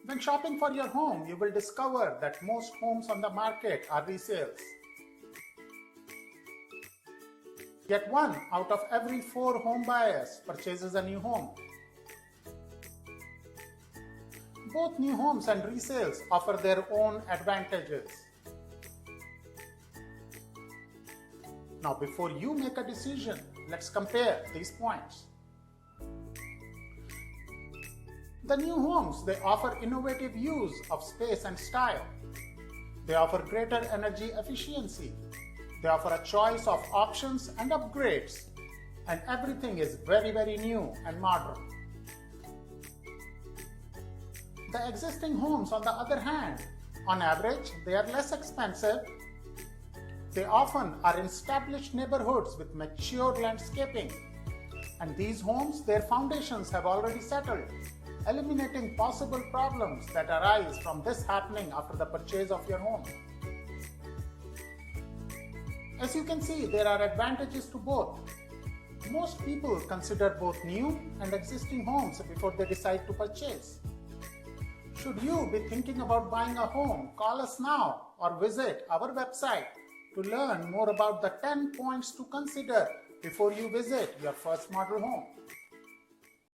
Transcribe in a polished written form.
When shopping for your home, you will discover that most homes on the market are resales. Yet 1 out of every 4 home buyers purchases a new home. Both new homes and resales offer their own advantages. Now, before you make a decision, let's compare these points. The new homes, they offer innovative use of space and style. They offer greater energy efficiency. They offer a choice of options and upgrades. And everything is very, very new and modern. The existing homes, on the other hand, on average, they are less expensive. They often are in established neighborhoods with mature landscaping. And these homes, their foundations have already settled, eliminating possible problems that arise from this happening after the purchase of your home. As you can see, there are advantages to both. Most people consider both new and existing homes before they decide to purchase. Should you be thinking about buying a home, call us now or visit our website to learn more about the 10 points to consider before you visit your first model home.